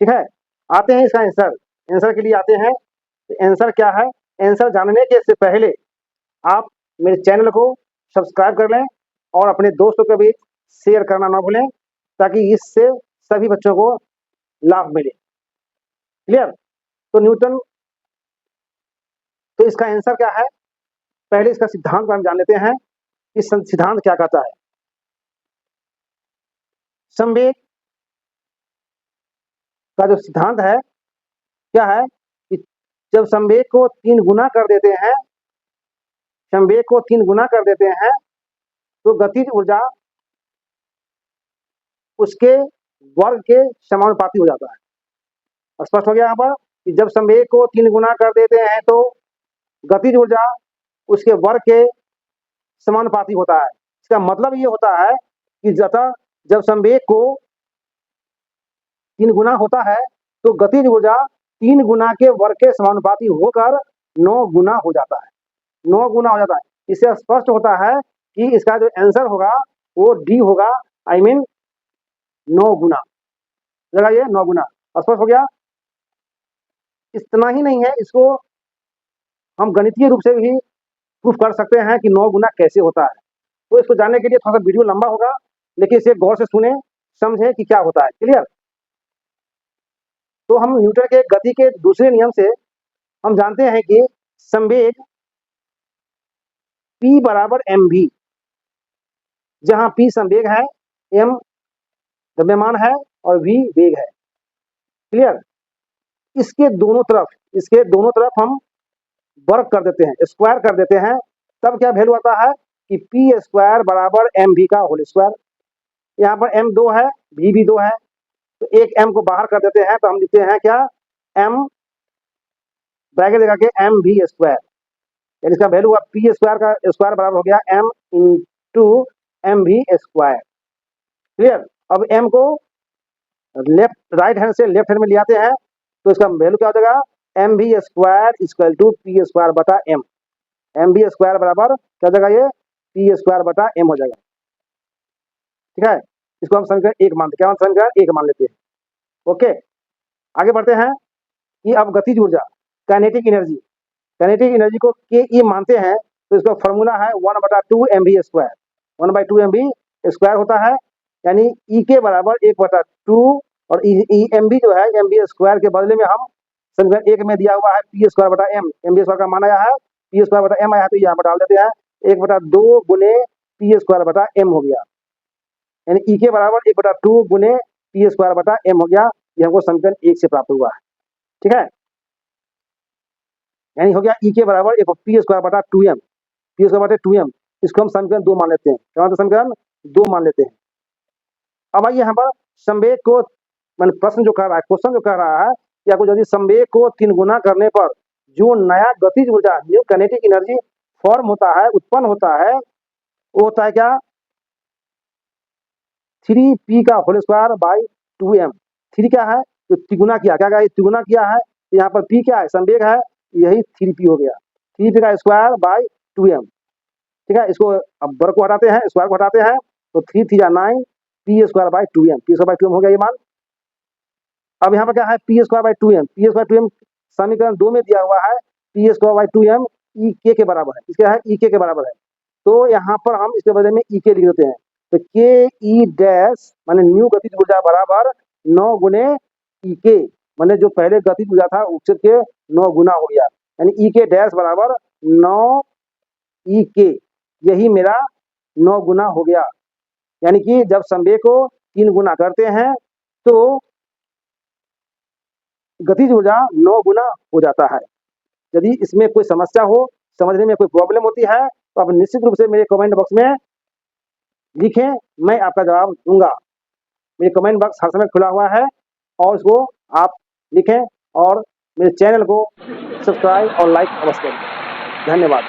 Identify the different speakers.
Speaker 1: ठीक है, आते हैं इसका आंसर। आंसर के लिए आते हैं, तो आंसर क्या है? आंसर जानने के से पहले आप मेरे चैनल को सब्सक्राइब कर लें और अपने दोस्तों को भी शेयर करना ना भूलें, ताकि इससे सभी बच्चों को लाभ मिले। क्लियर? तो न्यूटन, तो इसका आंसर क्या है? पहले इसका सिद्धांत हम जान लेते हैं कि सिद्धांत क्या कहता है। संवेग का जो सिद्धांत है क्या है कि जब संवेग को 3 गुना कर देते हैं, संवेग को 3 गुना कर देते हैं, तो गतिज ऊर्जा उसके वर्ग के समानुपाती हो जाता है। स्पष्ट हो गया यहाँ पर कि जब संवेग को 3 गुना कर देते हैं तो गतिज ऊर्जा उसके वर्ग के समानुपाती होता है। इसका मतलब ये होता है कि जब संवेग को 3 गुना होता है तो गतिज ऊर्जा 3 गुना के वर्ग के समानुपाती होकर 9 गुना हो जाता है। 9 गुना हो जाता है। इससे स्पष्ट होता है कि इसका जो आंसर होगा वो डी होगा, आई मीन 9 गुना। लगाइए 9 गुना। स्पष्ट हो गया? इतना ही नहीं है, इसको हम गणितीय रूप से भी प्रूफ कर सकते हैं कि 9 गुना कैसे होता है। तो इसको जानने के लिए थोड़ा सा वीडियो लंबा होगा, लेकिन इसे गौर से सुने, समझे कि क्या होता है। क्लियर? तो हम न्यूटन के गति के दूसरे नियम से हम जानते हैं कि संवेग P बराबर mv, जहां P संवेग है, m द्रव्यमान है और v वेग है। क्लियर? इसके दोनों तरफ हम वर्ग कर देते हैं, स्क्वायर कर देते हैं, तब क्या वैल्यू आता है कि पी स्क्वायर बराबर mv का होल स्क्वायर। यहाँ पर m 2 है, v भी 2 है, तो एक m को बाहर कर देते हैं, तो हम लिखते हैं क्या? m ब्रैकेट लगा के mv स्क्वायर, यानी इसका वैल्यू हुआ पी स्क्वायर का स्क्वायर बराबर हो गया m into mv square. Clear? अब m को राइट हैंड से लेफ्ट हैंड में ले आते हैं, तो इसका वैल्यू क्या हो जाएगा? mv square equal to P square बटा m। mv स्क्वायर बराबर क्या हो जाएगा? ये पी स्क्वायर बटा m हो जाएगा। ठीक है, इसको हम समीकरण 1 मानते हैं। क्या समीकरण 1 मान लेते हैं? ओके, आगे बढ़ते हैं कि अब गतिज ऊर्जा, काइनेटिक एनर्जी को के ई मानते हैं, तो इसका फॉर्मूला है 1/2 mv स्क्वायर। 1/2 mv स्क्वायर होता है, यानी ई के बराबर 1/2, और mv जो है mv स्क्वायर के बदले में हम समीकरण 1 में दिया हुआ है पी स्क्वायर बटा एम। mv स्क्वायर का मान आया है, पी स्क्वायर बटा एम आया है, तो यहाँ पर डाल देते हैं 1/2 गुने पी स्क्वायर बटा एम हो गया, यानी ई के बराबर 1/2 गुने पी स्क्वायर बटा एम हो गया। ये हमको समीकरण 1 से प्राप्त हुआ है। ठीक है, यानी हो गया ई के बराबर एक पी स्क्वायर बटा 2m, पी स्क्वायर बटा 2m। इसको हम समीकरण 2 मान लेते हैं। क्या मतलब समीकरण 2 मान लेते हैं। अब आइए यहाँ पर संवेग को, मैंने प्रश्न जो कर रहा है, क्वेश्चन जो कर रहा है कि आपको यदि संवेग को 3 गुना करने पर जो नया गतिज ऊर्जा, न्यू काइनेटिक एनर्जी फॉर्म होता है, उत्पन्न होता है, वो होता है क्या? 3p का होल स्क्वायर बाई 2m। 3 क्या है? तो तिगुना किया, क्या तिगुना किया है, यहाँ पर p क्या है? संवेग है, यही 3p हो गया। 3p का स्क्वायर बाई 2m। ठीक है, इसको अब वर्ग को हटाते हैं, स्क्वायर को हटाते हैं, तो 3 3 9, P square by 2m, P square by 2m हो गया ये मान। अब यहाँ पर क्या है? P square by 2m, P square 2m समीकरण 2 में दिया हुआ है, पी स्क्वायर बाई 2m ई के बराबर है। इसका है ई के बराबर है, तो यहाँ पर हम इसके बदले में ई के लिख देते हैं। तो के ई डैश माने न्यू गतिज ऊर्जा बराबर 9 गुने ई के, माने जो पहले गतिज ऊर्जा था उससे के 9 गुना हो गया, यानी ई के डैश बराबर 9 ई के, यही मेरा 9 गुना हो गया। यानी कि जब संवेग को 3 गुना करते हैं तो गतिज ऊर्जा 9 गुना हो जाता है। यदि इसमें कोई समस्या हो, समझने में कोई प्रॉब्लम होती है, तो आप निश्चित रूप से मेरे कमेंट बॉक्स में लिखें, मैं आपका जवाब दूंगा। मेरे कमेंट बॉक्स हर समय खुला हुआ है, और उसको आप लिखें और मेरे चैनल को सब्सक्राइब और लाइक अवश्य करें। धन्यवाद।